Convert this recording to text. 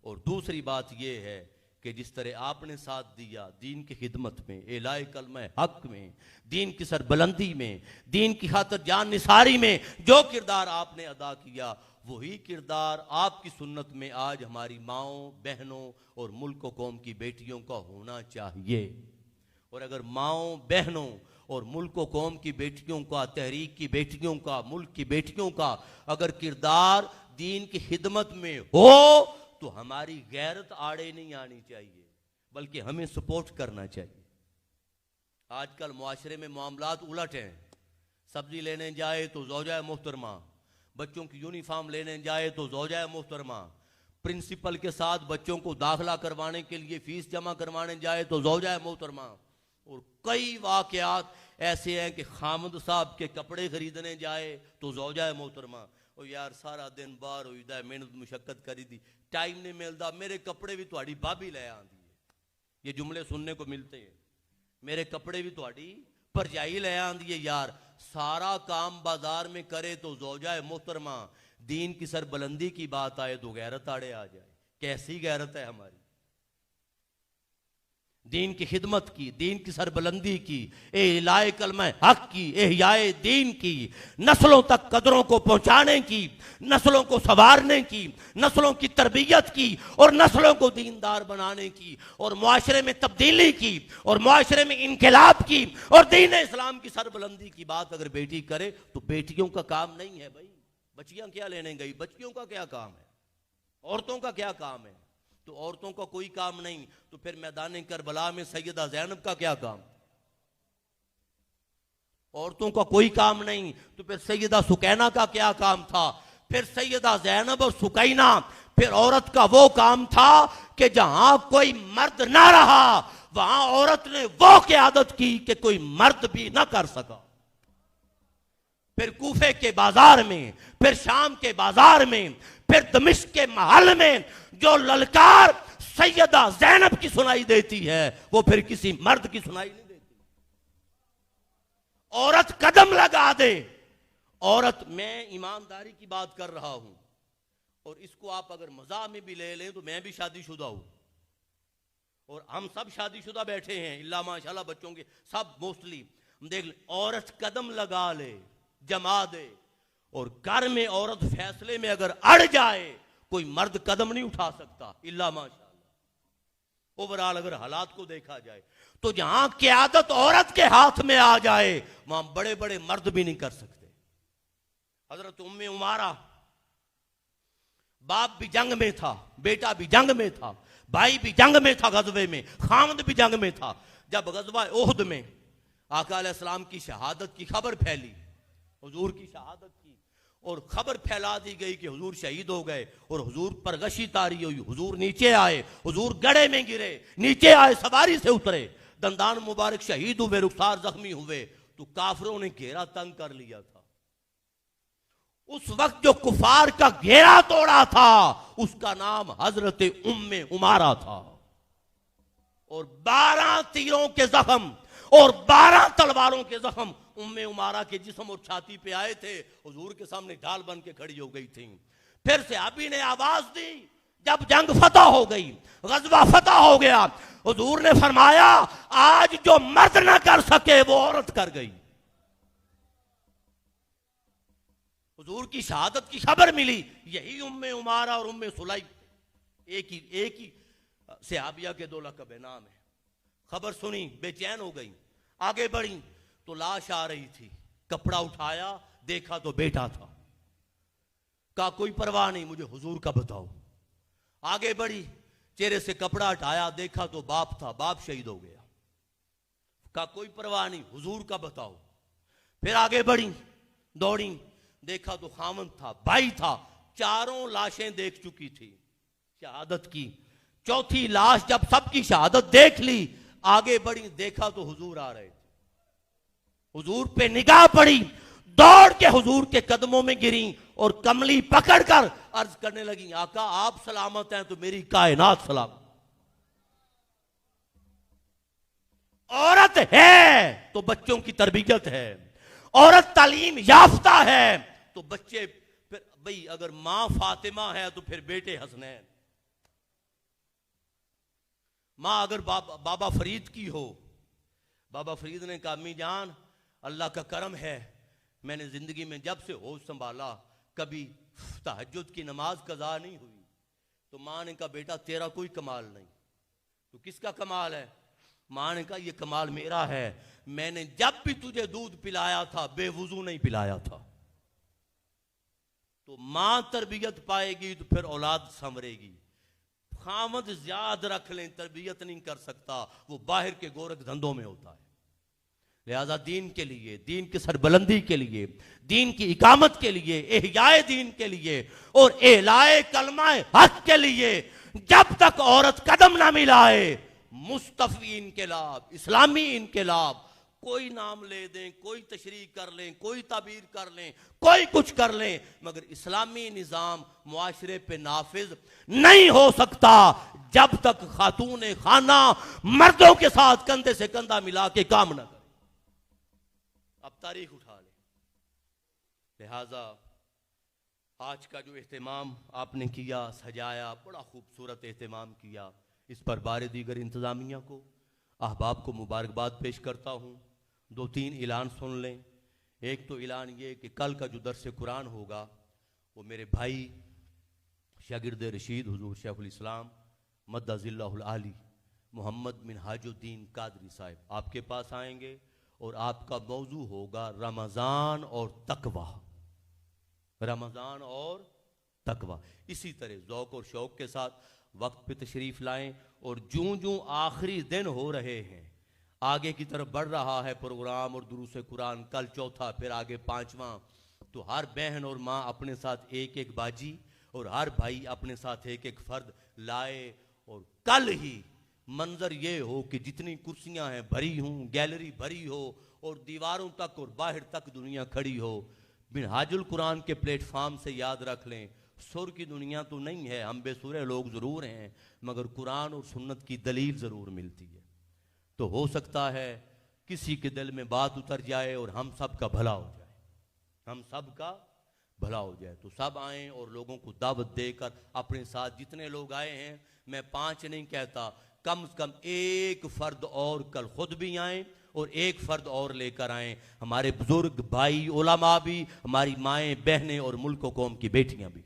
और दूसरी बात यह है कि जिस तरह आपने साथ दिया दीन की खिदमत में, एलाए कलमा हक में, दीन की सरबुलंदी में, दीन की खातिर जान निसारी में जो किरदार आपने अदा किया, वही किरदार आपकी सुन्नत में आज हमारी माओं, बहनों और मुल्क कौम की बेटियों का होना चाहिए। और अगर माओं, बहनों और मुल्क कौम की बेटियों का, तहरीक की बेटियों का, मुल्क की बेटियों का अगर किरदार दीन की खिदमत में हो तो हमारी गैरत आड़े नहीं आनी चाहिए, बल्कि हमें सपोर्ट करना चाहिए। आजकल मुआशरे में मामलात उलट हैं। सब्जी लेने जाए तो ज़ौजा मोहतरमा, बच्चों की यूनिफॉर्म लेने जाए तो ज़ौजा मोहतरमा, प्रिंसिपल के साथ बच्चों को दाखिला करवाने के लिए फीस जमा करवाने जाए तो ज़ौजा मोहतरमा। और कई वाक़यात ऐसे हैं कि खामद साहब के कपड़े खरीदने जाए तो ज़ौजा मोहतरमा। और यार सारा दिन बाहर हुई मेहनत मुशक्कत करी दी, टाइम नहीं मिलता, मेरे कपड़े भी तुहाड़ी भाभी ले आंदी है। ये जुमले सुनने को मिलते हैं, मेरे कपड़े भी तुहाड़ी भरजाई ले आंदी है। यार सारा काम बाजार में करे तो ज़ौजा मोहतरमा, दीन की सरबुलंदी की बात आए तो गैरत आड़े आ जाए। कैसी गैरत है हमारी? दीन की खिदमत की, दीन की सरबुलंदी की, एलाए कलमा हक की, एहयाए दीन की, नस्लों तक कदरों को पहुंचाने की, नस्लों को संवारने की, नस्लों की तरबियत की और नस्लों को दीनदार बनाने की और मुआशरे में तब्दीली की और मुआशरे में इनकलाब की और दीन इस्लाम की सरबुलंदी की बात अगर बेटी करे तो बेटियों का काम नहीं है भाई। बच्चियां क्या लेने गई? बच्चियों का क्या काम है? औरतों का क्या काम है? तो औरतों का कोई काम नहीं तो फिर मैदान करबला में सैयदा ज़ैनब का क्या काम? औरतों का कोई काम नहीं तो फिर सैयदा सुकैना का क्या काम था? फिर सैयदा ज़ैनब और सुकैना, फिर औरत का वो काम था कि जहां कोई मर्द ना रहा वहां औरत ने वो क़यादत की कि कोई मर्द भी ना कर सका। फिर कूफे के बाजार में, फिर शाम के बाजार में, फिर दमिश्क के महल में जो ललकार सैयदा ज़ैनब की सुनाई देती है वो फिर किसी मर्द की सुनाई नहीं देती। औरत कदम लगा दे, औरत, मैं ईमानदारी की बात कर रहा हूं और इसको आप अगर मजाक में भी ले लें तो मैं भी शादीशुदा हूं और हम सब शादीशुदा बैठे हैं, इल्ला माशाल्लाह बच्चों के सब मोस्टली देख ले। औरत कदम लगा ले, जमा दे, और घर में औरत फैसले में अगर अड़ जाए कोई मर्द कदम नहीं उठा सकता इल्ला माशाअल्लाह। ओवरऑल अगर हालात को देखा जाए तो जहां क़यादत औरत के हाथ में आ जाए वहां बड़े बड़े मर्द भी नहीं कर सकते। हजरत उम्मे उमारा, बाप भी जंग में था, बेटा भी जंग में था, भाई भी जंग में था, गज़वे में खामद भी जंग में था। जब गज़वा ओहद में आका अलैहिस्सलाम की शहादत की खबर फैली, हुजूर की शहादत की, और खबर फैला दी गई कि हुजूर शहीद हो गए और हुजूर पर गशी तारी हुई, हुजूर नीचे आए, हुजूर गड़े में गिरे, नीचे आए, सवारी से उतरे, दंदान मुबारक शहीद हुए, रुखसार जख्मी हुए तो काफिरों ने घेरा तंग कर लिया था। उस वक्त जो कुफार का घेरा तोड़ा था उसका नाम हजरत उम्मे उमारा था और 12 तीरों के जख्म और 12 तलवारों के जख्म उम्मे उमारा के जिस्म और छाती पे आए थे। हुजूर के सामने ढाल बन के खड़ी हो गई थी। फिर सहाबी ने आवाज दी, जब जंग फतह हो गई, गज़वा फतह हो गया, हुजूर ने फरमाया आज जो मर्द ना कर सके वो औरत कर गई। हुजूर की शहादत की खबर मिली, यही उम्मे उमारा और उम्मे सुलैम, एक ही सहाबिया के 2 लक़ब नाम है। खबर सुनी, बेचैन हो गई, आगे बढ़ी तो लाश आ रही थी, कपड़ा उठाया, देखा तो बेटा था। कहा कोई परवाह नहीं, मुझे हुजूर का बताओ। आगे बढ़ी, चेहरे से कपड़ा हटाया, देखा तो बाप था, बाप शहीद हो गया। कहा कोई परवाह नहीं, हुजूर का बताओ। फिर आगे बढ़ी, दौड़ी, देखा तो खामन था, भाई था, 4 लाशें देख चुकी थी शहादत की। चौथी लाश जब सबकी शहादत देख ली, आगे बढ़ी, देखा तो हुजूर आ रहे थे। हुजूर पे निगाह पड़ी, दौड़ के हुजूर के कदमों में गिरी और कमली पकड़कर अर्ज करने लगी, आका आप सलामत हैं तो मेरी कायनात सलामत। औरत है तो बच्चों की तरबियत है, औरत तालीम याफ्ता है तो बच्चे, फिर भाई अगर मां फातिमा है तो फिर बेटे हसनैन, माँ अगर बाबा फरीद की हो, बाबा फरीद ने कहा अम्मी जान अल्लाह का करम है, मैंने जिंदगी में जब से होश संभाला कभी तहज्जुद की नमाज कज़ा नहीं हुई। तो माँ ने कहा बेटा तेरा कोई कमाल नहीं, तो किसका कमाल है? माँ ने कहा ये कमाल मेरा है, मैंने जब भी तुझे दूध पिलाया था बेवुजू नहीं पिलाया था। तो माँ तरबियत पाएगी तो फिर औलाद संवरेगी। खामद याद रख लें तरबियत नहीं कर सकता, वो बाहर के गोरख धंधों में होता है। लिहाजा दीन के लिए, दीन की सरबलंदी के लिए, दीन की इकामत के लिए, एहयाए दीन के लिए और एलाए कलमाए हक के लिए जब तक औरत कदम ना मिलाए, मुस्तफी इनकलाब, इस्लामी इनकलाब, कोई नाम ले दें, कोई तशरीह कर लें, कोई ताबीर कर लें, कोई कुछ कर लें, मगर इस्लामी निज़ाम मुआशरे पे नाफिज नहीं हो सकता जब तक खातून खाना मर्दों के साथ कंधे से कंधा मिला के काम न करे। अब तारीख उठा ले। लिहाजा आज का जो एहतमाम आपने किया, सजाया, बड़ा खूबसूरत एहतमाम किया, इस पर बारे दीगर इंतज़ामिया को, अहबाब को मुबारकबाद पेश करता हूँ। 2-3 ऐलान सुन लें। एक तो ऐलान ये कि कल का जो दर्स कुरान होगा वो मेरे भाई शागिर्द रशीद हुजूर शेखुल इस्लाम मद्दज़िल्लाहुल आली मोहम्मद मिनहाजुद्दीन कादरी साहब आपके पास आएंगे और आपका मौजू होगा रमज़ान और तकवा। रमज़ान और तकवा। इसी तरह ज़ौक़ और शौक़ के साथ वक्त पे तशरीफ़ लाएं और जूं जूं आखिरी दिन हो रहे हैं, आगे की तरफ बढ़ रहा है प्रोग्राम और दुरूस कुरान, कल चौथा, फिर आगे 5वां, तो हर बहन और माँ अपने साथ एक एक बाजी और हर भाई अपने साथ एक एक फर्द लाए और कल ही मंजर ये हो कि जितनी कुर्सियां हैं भरी हों, गैलरी भरी हो और दीवारों तक और बाहर तक दुनिया खड़ी हो। मिनहाजुल कुरान के प्लेटफार्म से याद रख लें, सुर की दुनिया तो नहीं है, हम बेसुरे लोग ज़रूर हैं, मगर कुरान और सुन्नत की दलील ज़रूर मिलती है। तो हो सकता है किसी के दिल में बात उतर जाए और हम सब का भला हो जाए, हम सब का भला हो जाए। तो सब आएँ और लोगों को दावत देकर अपने साथ जितने लोग आए हैं, मैं 5 नहीं कहता, कम से कम एक फर्द और कल खुद भी आएँ और एक फर्द और लेकर आएँ, हमारे बुजुर्ग भाई उलमा भी, हमारी माएँ बहनें और मुल्क कौम की बेटियाँ भी।